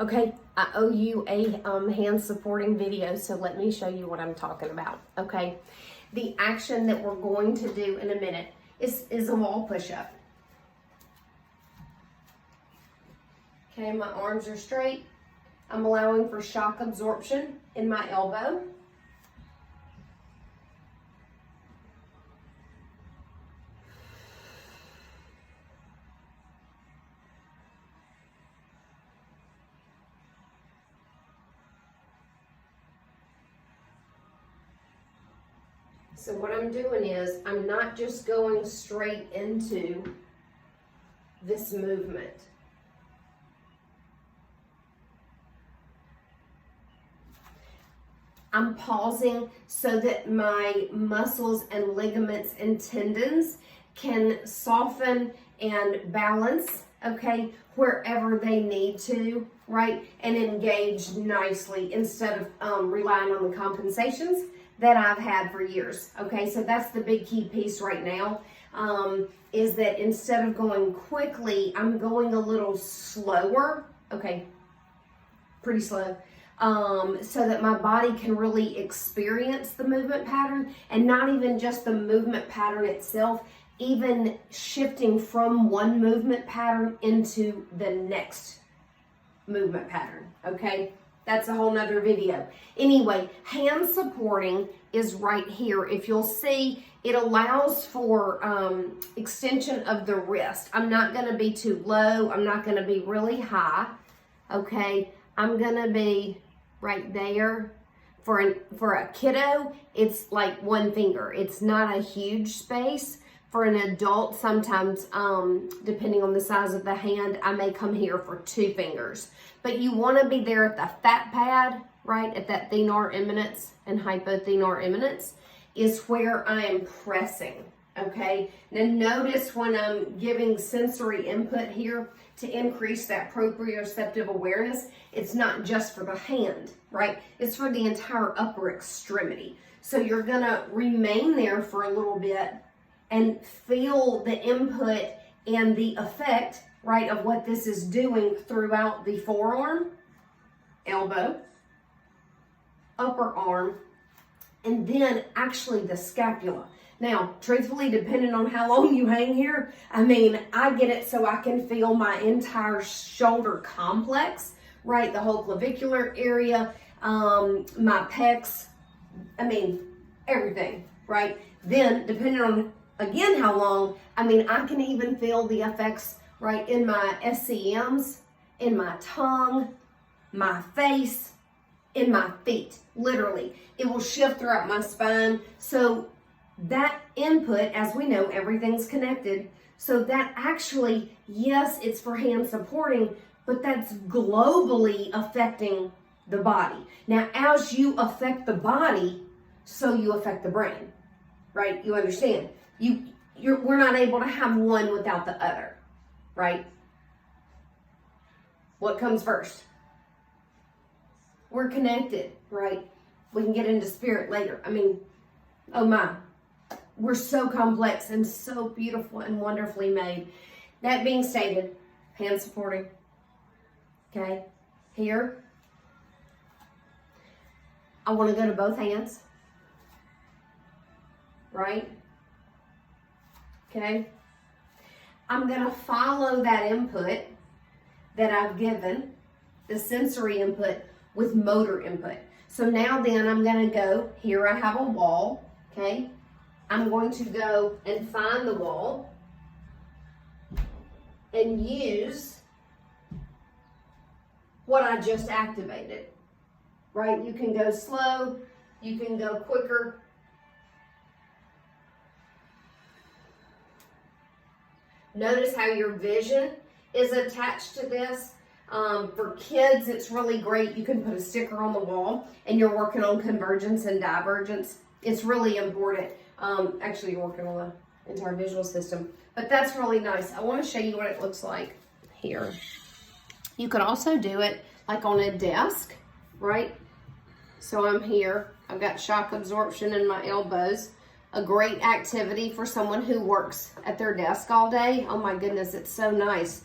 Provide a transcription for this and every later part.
Okay, I owe you a hand supporting video, so let me show you what I'm talking about, okay? The action that we're going to do in a minute is a wall push-up. Okay, my arms are straight. I'm allowing for shock absorption in my elbow. So what I'm doing is, I'm not just going straight into this movement. I'm pausing so that my muscles and ligaments and tendons can soften and balance, okay, wherever they need to, right? And engage nicely instead of relying on the compensations that I've had for years, okay? So that's the big key piece right now, is that instead of going quickly, I'm going a little slower, okay, pretty slow, so that my body can really experience the movement pattern, and not even just the movement pattern itself, even shifting from one movement pattern into the next movement pattern, okay? That's a whole nother video. Anyway, hand supporting is right here. If you'll see, it allows for extension of the wrist. I'm not gonna be too low. I'm not gonna be really high, okay? I'm gonna be right there. For a kiddo, it's like one finger. It's not a huge space. For an adult, sometimes, depending on the size of the hand, I may come here for 2 fingers. But you want to be there at the fat pad, right, at that thenar eminence and hypothenar eminence, is where I am pressing, okay? Now notice when I'm giving sensory input here to increase that proprioceptive awareness, it's not just for the hand, right? It's for the entire upper extremity. So you're gonna remain there for a little bit and feel the input and the effect, right, of what this is doing throughout the forearm, elbow, upper arm, and then actually the scapula. Now, truthfully, depending on how long you hang here, I mean, I get it so I can feel my entire shoulder complex, right, the whole clavicular area, my pecs, I mean, everything, right? Then, depending on, again, how long, I mean, I can even feel the effects, right, in my SCMs, in my tongue, my face, in my feet, literally. It will shift throughout my spine. So that input, as we know, everything's connected. So that actually, yes, it's for hand supporting, but that's globally affecting the body. Now, as you affect the body, so you affect the brain, right? You understand? We're not able to have one without the other, right? What comes first? We're connected, right? We can get into spirit later. I mean, oh my, we're so complex and so beautiful and wonderfully made. That being stated, hand supporting, okay? Here, I want to go to both hands, right? Okay? I'm going to follow that input that I've given, the sensory input, with motor input. So now then I'm going to go, here I have a wall, okay? I'm going to go and find the wall and use what I just activated, right? You can go slow, you can go quicker. Notice how your vision is attached to this. For kids, it's really great. You can put a sticker on the wall and you're working on convergence and divergence. It's really important. Actually, you're working on the entire visual system, but that's really nice. I want to show you what it looks like here. You could also do it like on a desk, right? So I'm here. I've got shock absorption in my elbows. A great activity for someone who works at their desk all day. Oh my goodness, it's so nice.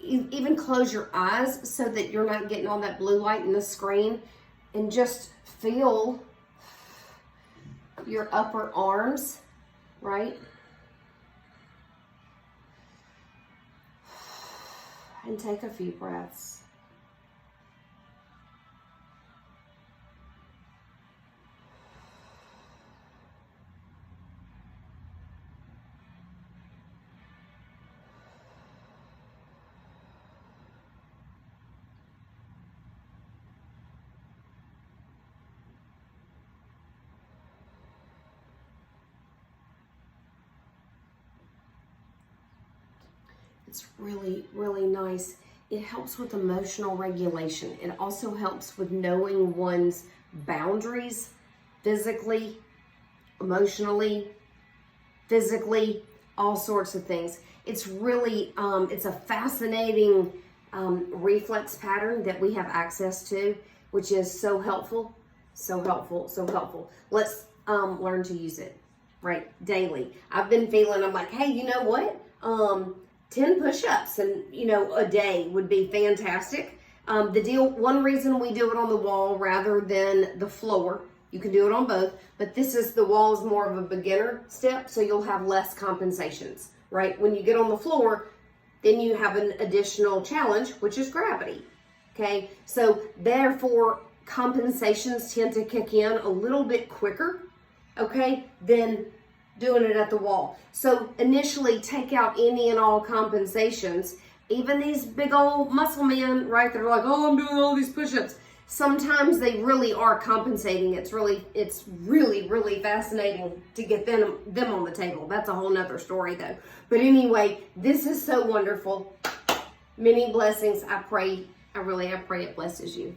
even close your eyes so that you're not getting all that blue light in the screen, and just feel your upper arms, right? And take a few breaths. It's really, really nice. It helps with emotional regulation. It also helps with knowing one's boundaries physically, emotionally, physically, all sorts of things. It's really, it's a fascinating reflex pattern that we have access to, which is so helpful, so helpful, so helpful. Let's learn to use it, right, daily. I've been feeling, I'm like, hey, you know what? 10 push-ups and a day would be fantastic. One reason we do it on the wall rather than the floor, you can do it on both, but the wall is more of a beginner step, so you'll have less compensations, right? When you get on the floor, then you have an additional challenge, which is gravity, okay? So therefore, compensations tend to kick in a little bit quicker, okay, than doing it at the wall. So initially take out any and all compensations. Even these big old muscle men, right, that are like, oh, I'm doing all these push-ups. Sometimes they really are compensating. It's really, really fascinating to get them on the table. That's a whole nother story though. But anyway, this is so wonderful. Many blessings. I pray it blesses you.